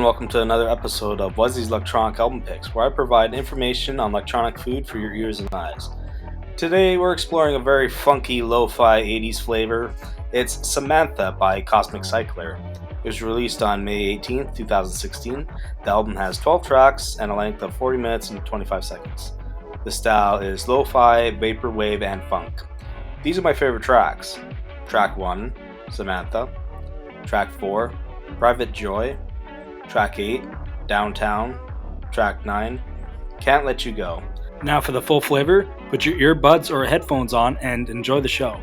and welcome to another episode of Wuzzy's Electronic Album Picks, where I provide information on electronic food for your ears and eyes. Today we're exploring a very funky lo-fi 80s flavor. It's Samantha by CYCLER. It was released on May 18th, 2016. The album has 12 tracks and a length of 40 minutes and 25 seconds. The style is lo-fi, vaporwave, and funk. These are my favorite tracks. Track 1, Samantha. Track 4, Private Joy. Track 8, Downtown. Track 9, Can't Let You Go. Now for the full flavor, put your earbuds or headphones on and enjoy the show.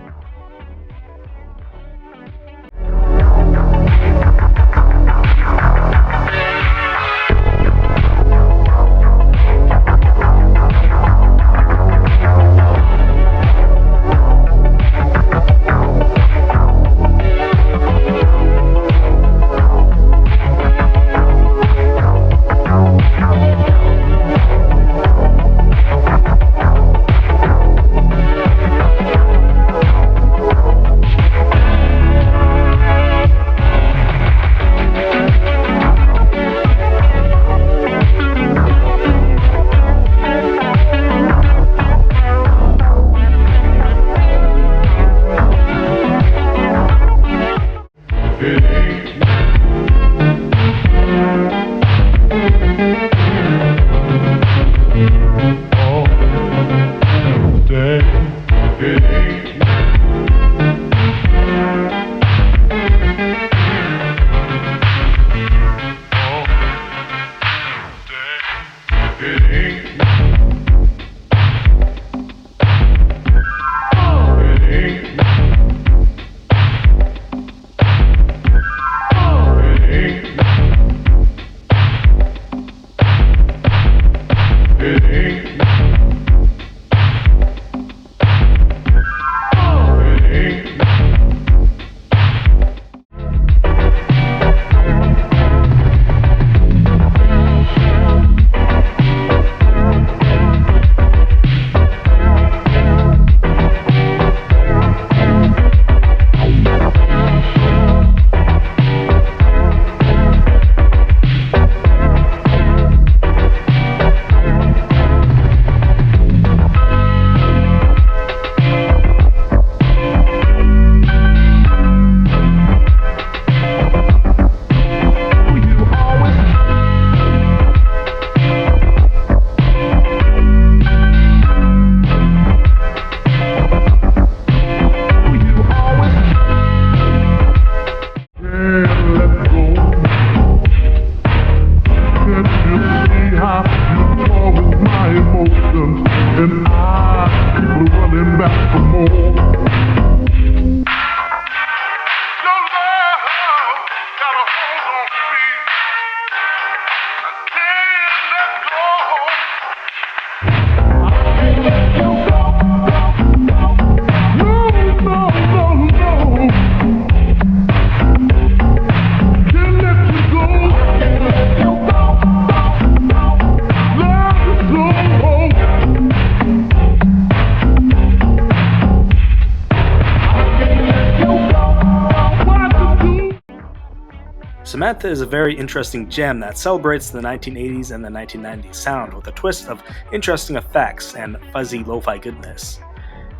Samantha is a very interesting gem that celebrates the 1980s and the 1990s sound with a twist of interesting effects and fuzzy lo-fi goodness.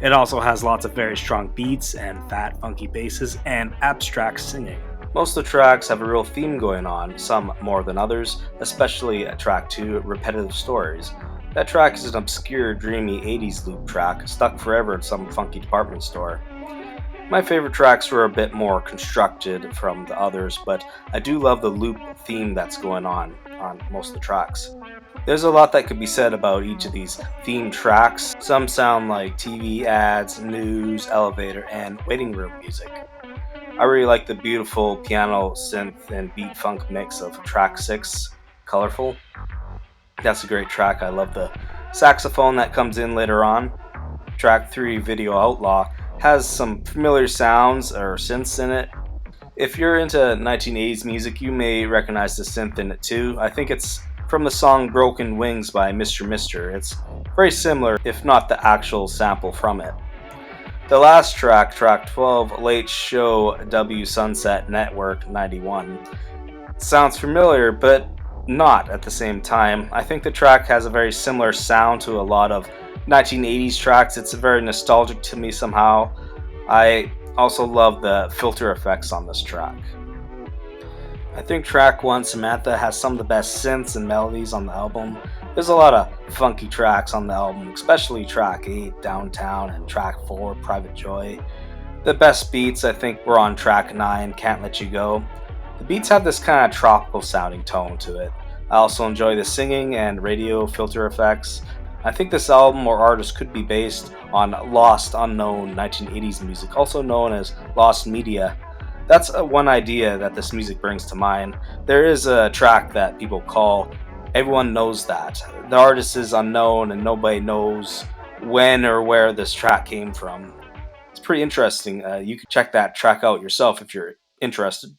It also has lots of very strong beats and fat, funky basses and abstract singing. Most of the tracks have a real theme going on, some more than others, especially at track 2, Repetitive Stories. That track is an obscure, dreamy 80s loop track, stuck forever in some funky department store. My favorite tracks were a bit more constructed from the others, but I do love the loop theme that's going on most of the tracks. There's a lot that could be said about each of these theme tracks. Some sound like TV ads, news, elevator, and waiting room music. I really like the beautiful piano, synth, and beat funk mix of track 6, Colorful. That's a great track. I love the saxophone that comes in later on. Track 3, Video Outlaw, has some familiar sounds or synths in it. If you're into 1980s music, you may recognize the synth in it too. I think it's from the song Broken Wings by Mr. Mister. It's very similar, if not the actual sample from it. The last track, track 12, Late Show W Sunset Network 91. Sounds familiar, but not at the same time. I think the track has a very similar sound to a lot of 1980s tracks. It's very nostalgic to me somehow. I also love the filter effects on this track. I think track 1, Samantha, has some of the best synths and melodies on the album. There's a lot of funky tracks on the album, especially track 8, Downtown, and track 4, Private Joy. The best beats, I think, were on track 9, Can't Let You Go. The beats have this kind of tropical sounding tone to it. I also enjoy the singing and radio filter effects. I think this album or artist could be based on lost, unknown 1980s music, also known as lost media. That's one idea that this music brings to mind. There is a track that people call Everyone Knows That. The artist is unknown and nobody knows when or where this track came from. It's pretty interesting. You can check that track out yourself if you're interested.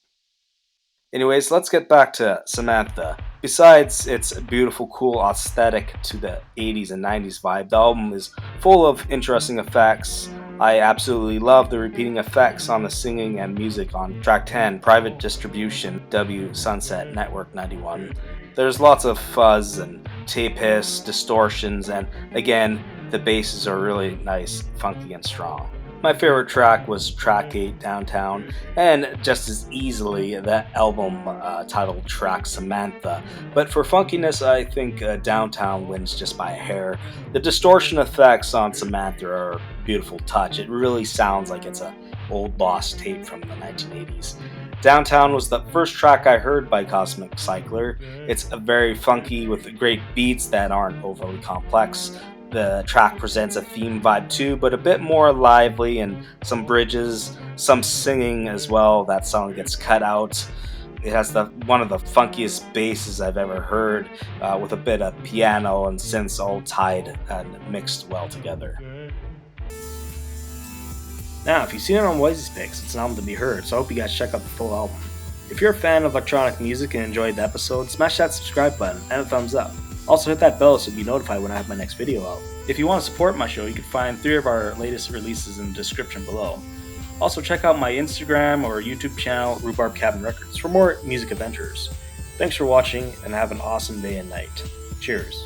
Anyways, let's get back to Samantha. Besides its beautiful, cool aesthetic to the 80s and 90s vibe, the album is full of interesting effects. I absolutely love the repeating effects on the singing and music on track 10, Private Distribution, W Sunset Network 91. There's lots of fuzz and tape hiss, distortions, and again, the basses are really nice, funky, and strong. My favorite track was track 8, Downtown, and just as easily the album titled track Samantha. But for funkiness, I think Downtown wins just by a hair. The distortion effects on Samantha are a beautiful touch. It really sounds like it's an old lost tape from the 1980s. Downtown was the first track I heard by Cosmic Cycler. It's very funky with great beats that aren't overly complex. The track presents a theme vibe too, but a bit more lively, and some bridges, some singing as well. That song gets cut out. It has one of the funkiest basses I've ever heard, with a bit of piano and synths all tied and mixed well together. Now, if you've seen it on Wuzzy's Picks, it's an album to be heard, so I hope you guys check out the full album. If you're a fan of electronic music and enjoyed the episode, smash that subscribe button and a thumbs up. Also hit that bell so you'll be notified when I have my next video out. If you want to support my show, you can find 3 of our latest releases in the description below. Also check out my Instagram or YouTube channel, Rhubarb Cabin Records, for more music adventures. Thanks for watching and have an awesome day and night. Cheers.